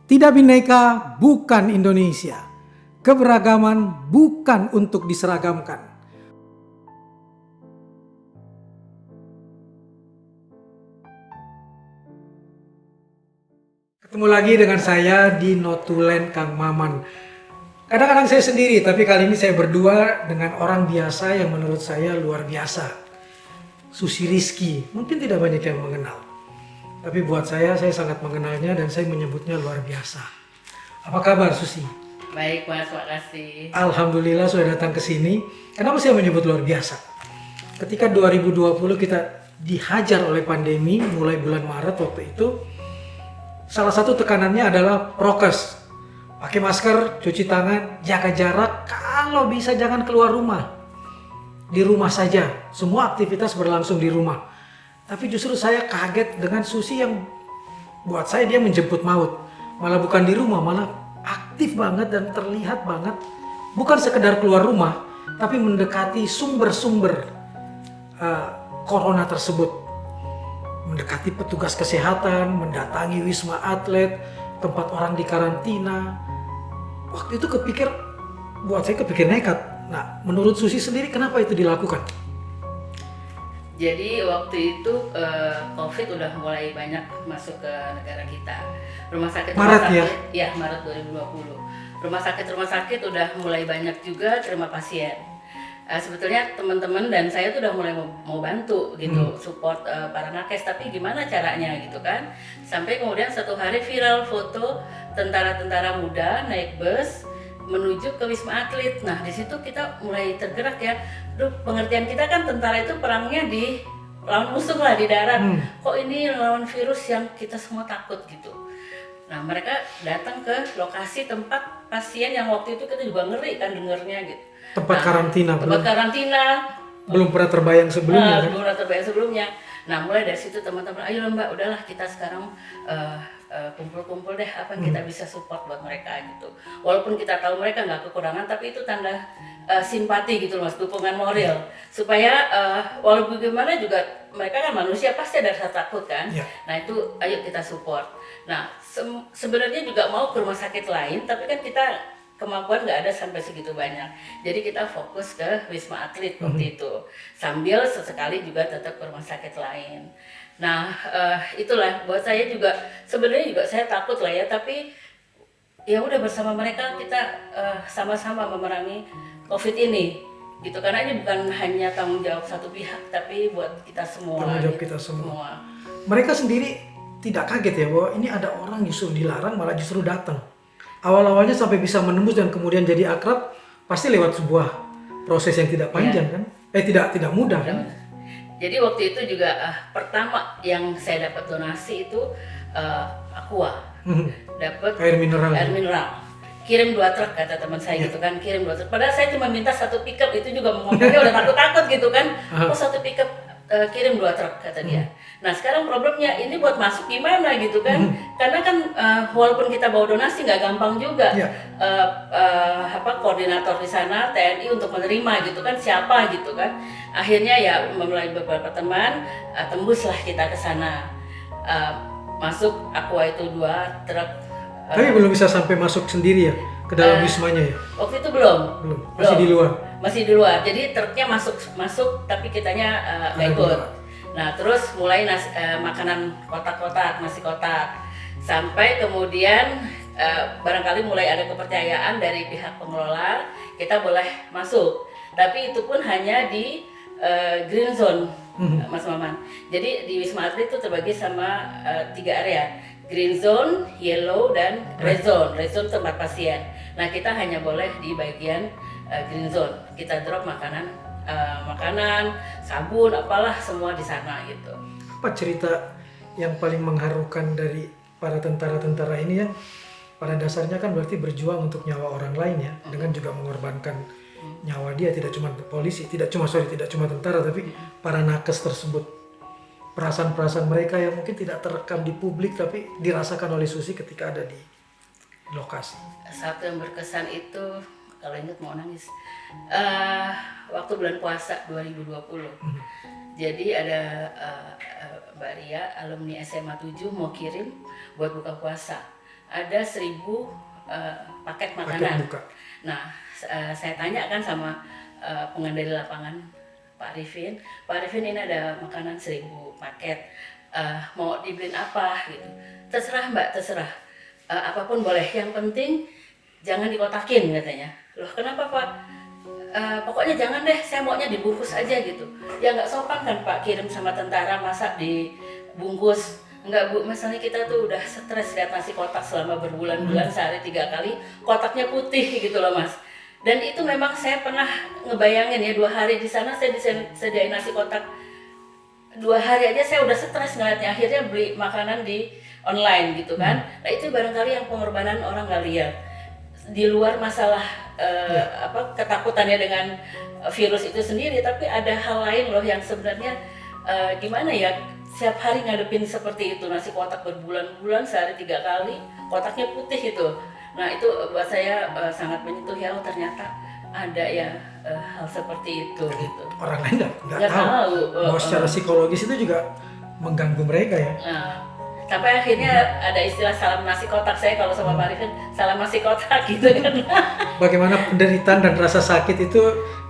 Tidak Bhinneka bukan Indonesia. Keberagaman bukan untuk diseragamkan. Ketemu lagi dengan saya di Notulen Kang Maman. Kadang-kadang saya sendiri, tapi kali ini saya berdua dengan orang biasa yang menurut saya luar biasa. Susi Rizky, mungkin tidak banyak yang mengenal. Tapi buat saya sangat mengenalnya dan saya menyebutnya luar biasa. Apa kabar Susi? Baik Mas, makasih. Alhamdulillah sudah datang ke sini. Kenapa saya menyebut luar biasa? Ketika 2020 kita dihajar oleh pandemi mulai bulan Maret waktu itu, salah satu tekanannya adalah prokes. Pakai masker, cuci tangan, jaga jarak, kalau bisa jangan keluar rumah. Di rumah saja, semua aktivitas berlangsung di rumah. Tapi justru saya kaget dengan Susi yang buat saya dia menjemput maut. Malah bukan di rumah, malah aktif banget dan terlihat banget. Bukan sekedar keluar rumah, tapi mendekati sumber-sumber corona tersebut. Mendekati petugas kesehatan, mendatangi wisma atlet, tempat orang di karantina. Waktu itu buat saya kepikir nekat. Nah, menurut Susi sendiri kenapa itu dilakukan? Jadi waktu itu COVID udah mulai banyak masuk ke negara kita. Rumah sakit ya Maret 2020. Rumah sakit udah mulai banyak juga terima pasien. Sebetulnya teman-teman dan saya tuh udah mulai mau bantu gitu, support para nakes, tapi gimana caranya gitu kan. Sampai kemudian satu hari viral foto tentara-tentara muda naik bus menuju ke Wisma Atlet. Nah di situ kita mulai tergerak ya. Duh, pengertian kita kan tentara itu perangnya di lawan musuh lah di darat. Kok ini lawan virus yang kita semua takut gitu. Nah mereka datang ke lokasi tempat pasien yang waktu itu kita juga ngeri kan dengernya gitu. Tempat karantina. Belum pernah terbayang sebelumnya. Belum pernah terbayang sebelumnya. Nah mulai dari situ teman-teman, ayo Mbak, udahlah kita sekarang kumpul-kumpul deh apa yang kita bisa support buat mereka gitu. Walaupun kita tahu mereka nggak kekurangan, tapi itu tanda simpati gitu Mas, dukungan moral supaya walaupun gimana juga mereka kan manusia pasti ada rasa takut kan. Nah itu ayo kita support. Nah sebenarnya juga mau ke rumah sakit lain, tapi kan kita kemampuan nggak ada sampai segitu banyak. Jadi kita fokus ke Wisma Atlet waktu itu. Sambil sesekali juga tetap ke rumah sakit lain. Nah itulah buat saya juga sebenarnya juga saya takut lah ya, tapi ya udah bersama mereka kita sama-sama memerangi COVID ini gitu, karena ini bukan hanya tanggung jawab satu pihak tapi buat kita semua. Tanggung jawab kita semua. Mereka sendiri tidak kaget ya bahwa ini ada orang justru dilarang malah justru datang. Awal-awalnya sampai bisa menembus dan kemudian jadi akrab pasti lewat sebuah proses yang tidak panjang kan? Tidak mudah kan? Jadi waktu itu juga pertama yang saya dapat donasi itu Aqua, dapat air mineral. Kirim 2 truk kata teman saya gitu kan, kirim 2 truk. Padahal saya cuma minta 1 pickup, itu juga ngomongnya udah takut-takut gitu kan. Oh 1 pickup kirim 2 truk kata dia. Nah sekarang problemnya ini buat masuk gimana gitu kan? Karena kan walaupun kita bawa donasi nggak gampang juga. Koordinator di sana TNI untuk menerima gitu kan, siapa gitu kan. Akhirnya ya melalui beberapa teman tembuslah kita ke sana. Masuk Aqua itu 2 truk. Tapi belum bisa sampai masuk sendiri ya ke dalam wismanya ya? Waktu itu belum. Masih di luar. Masih di luar. Jadi truknya masuk tapi kitanya nggak ikut. Nah terus mulai makanan kotak-kotak, nasi kotak, sampai kemudian barangkali mulai ada kepercayaan dari pihak pengelola kita boleh masuk. Tapi itu pun hanya di green zone, Mas Maman. Jadi di Wisma Atlet itu terbagi sama 3 area. Green zone, yellow, dan red zone. Red zone tempat pasien. Nah kita hanya boleh di bagian green zone. Kita drop makanan, sabun, apalah semua di sana gitu. Apa cerita yang paling mengharukan dari para tentara-tentara ini yang pada dasarnya kan berarti berjuang untuk nyawa orang lain ya, dengan juga mengorbankan nyawa dia, tidak cuma polisi, tidak cuma tentara, tapi para nakes tersebut. Perasaan-perasaan mereka yang mungkin tidak terekam di publik tapi dirasakan oleh Susi ketika ada di lokasi. Satu yang berkesan itu, kalau ingat mau nangis, waktu bulan puasa 2020. Jadi ada Mbak Ria, alumni SMA 7 mau kirim buat buka puasa. ada 1.000 paket Paket makanan. buka. Nah, saya tanya kan sama pengendali lapangan Pak Arifin ini ada makanan 1.000 paket, mau dibeliin apa gitu. Terserah Mbak, terserah. Apapun boleh, yang penting jangan dikotakin katanya. Loh kenapa Pak? Pokoknya jangan deh, saya maunya dibungkus aja gitu. Ya nggak sopan kan Pak, kirim sama tentara masa dibungkus. Enggak Bu, misalnya kita tuh udah stres lihat nasi kotak selama berbulan-bulan, sehari 3 kali, kotaknya putih gitu loh Mas. Dan itu memang saya pernah ngebayangin ya, 2 hari di sana saya disediain nasi kotak. 2 hari aja saya udah stres ngeliatnya, akhirnya beli makanan di online gitu kan. Nah itu barangkali yang pengorbanan orang nggak lihat. Di luar masalah ketakutannya dengan virus itu sendiri, tapi ada hal lain loh yang sebenarnya gimana ya, setiap hari ngadepin seperti itu, nasi kotak berbulan-bulan, sehari 3 kali, kotaknya putih itu. Nah itu buat saya sangat menyentuh ya, ternyata ada ya hal seperti itu gitu. Orang lain nggak Nggak tahu. tahu. Bahwa secara psikologis itu juga mengganggu mereka ya. Nah, sampai akhirnya ada istilah salam nasi kotak, saya kalau sama Pak Arifin salam nasi kotak gitu kan. Bagaimana penderitaan dan rasa sakit itu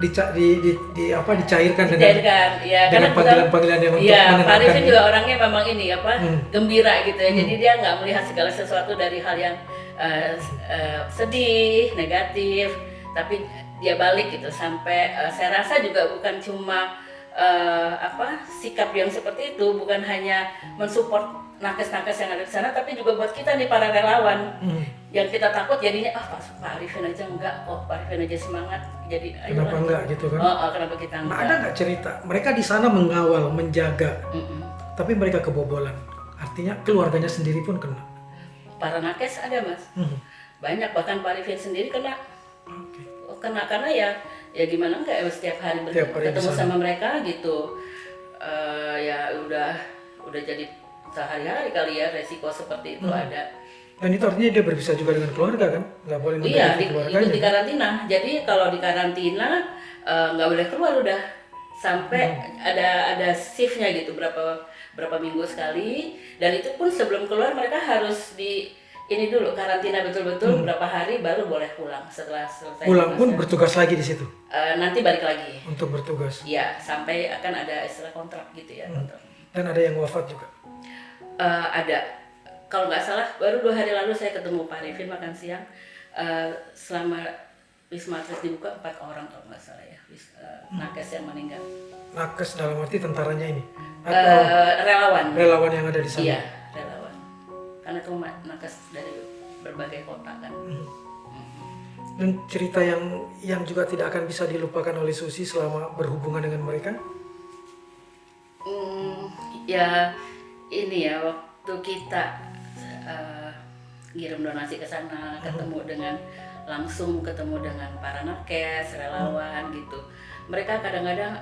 dicairkan dengan panggilan-panggilan yang untuk Pak menenangkan. Arifin juga orangnya memang ini gembira gitu ya. Jadi dia nggak melihat segala sesuatu dari hal yang sedih, negatif, tapi dia balik gitu. Sampai saya rasa juga bukan cuma sikap yang seperti itu, bukan hanya mensupport nakes-nakes yang ada di sana, tapi juga buat kita nih para relawan yang kita takut jadinya Pak Arifin aja enggak kok, Pak Arifin aja semangat, jadi kenapa enggak gitu kan? Kenapa kita enggak? Nah, ada nggak cerita mereka di sana mengawal, menjaga, tapi mereka kebobolan, artinya keluarganya sendiri pun kena. Para nakes ada Mas, banyak, bahkan Pak Arifin sendiri kena. Kena karena ya gimana enggak ya, setiap hari ketemu sama mereka gitu. Ya udah jadi sehari-hari kali ya, resiko seperti itu ada. Dan itu artinya dia berpisah juga dengan keluarga kan? Nggak boleh mendekati keluarganya. Iya, di karantina. Jadi kalau di karantina nggak boleh keluar udah. Sampai ada shiftnya gitu, berapa minggu sekali. Dan itu pun sebelum keluar mereka harus ini dulu karantina betul-betul berapa hari baru boleh pulang setelah selesai. Pulang pun bertugas lagi di situ. Nanti balik lagi. Untuk bertugas. Iya, sampai akan ada istilah kontrak gitu ya. Kontrak. Dan ada yang wafat juga. Ada, kalau nggak salah baru 2 hari lalu saya ketemu Pak Arifin makan siang. Selama Wisma Atlet dibuka 4 orang kalau nggak salah ya, nakes yang meninggal. Nakes dalam arti tentaranya ini? Relawan yang ada di sana? Iya, relawan. Karena itu nakes dari berbagai kota kan. Dan cerita yang juga tidak akan bisa dilupakan oleh Susi selama berhubungan dengan mereka? Ya ini ya, waktu kita ngirim donasi ke sana, langsung ketemu dengan para nakes, relawan gitu. Mereka kadang-kadang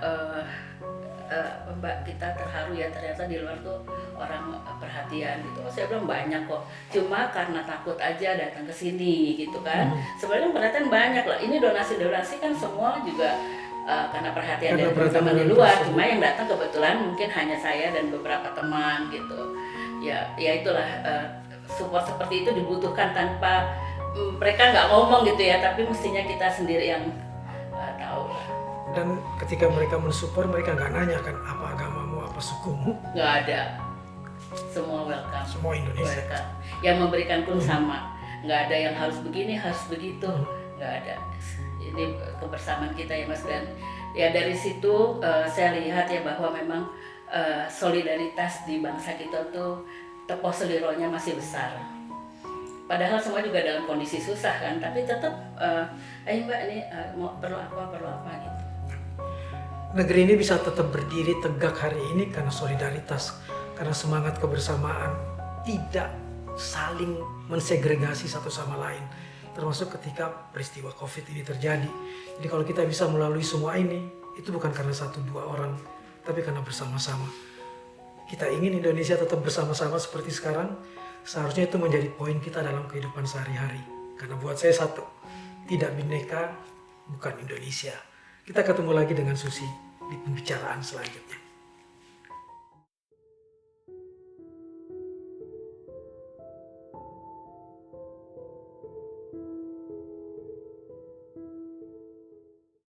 Mbak, kita terharu ya, ternyata di luar tuh orang perhatian gitu. Saya bilang banyak kok, cuma karena takut aja datang ke sini gitu kan. Sebenarnya perhatian banyak lah. Ini donasi kan semua juga karena perhatian dari teman-teman di luar, cuma yang datang kebetulan mungkin hanya saya dan beberapa teman gitu. Ya itulah, support seperti itu dibutuhkan tanpa mereka nggak ngomong gitu ya, tapi mestinya kita sendiri yang tahu lah. Dan ketika mereka mensupport, mereka nggak nanya kan apa agamamu, apa sukumu? Nggak ada, semua welcome. Semua Indonesia. Welcome. Yang memberikan pun sama, nggak ada yang harus begini, harus begitu, nggak ada. Ini kebersamaan kita ya Mas, dan ya dari situ saya lihat ya bahwa memang solidaritas di bangsa kita tuh tepo selironya masih besar. Padahal semua juga dalam kondisi susah kan, tapi tetap ayo Mbak ini mau perlu apa gitu. Negeri ini bisa tetap berdiri tegak hari ini karena solidaritas, karena semangat kebersamaan, tidak saling mensegregasi satu sama lain. Termasuk ketika peristiwa COVID ini terjadi. Jadi kalau kita bisa melalui semua ini, itu bukan karena 1-2 orang, tapi karena bersama-sama. Kita ingin Indonesia tetap bersama-sama seperti sekarang, seharusnya itu menjadi poin kita dalam kehidupan sehari-hari. Karena buat saya satu, tidak bineka, bukan Indonesia. Kita ketemu lagi dengan Susi di pembicaraan selanjutnya.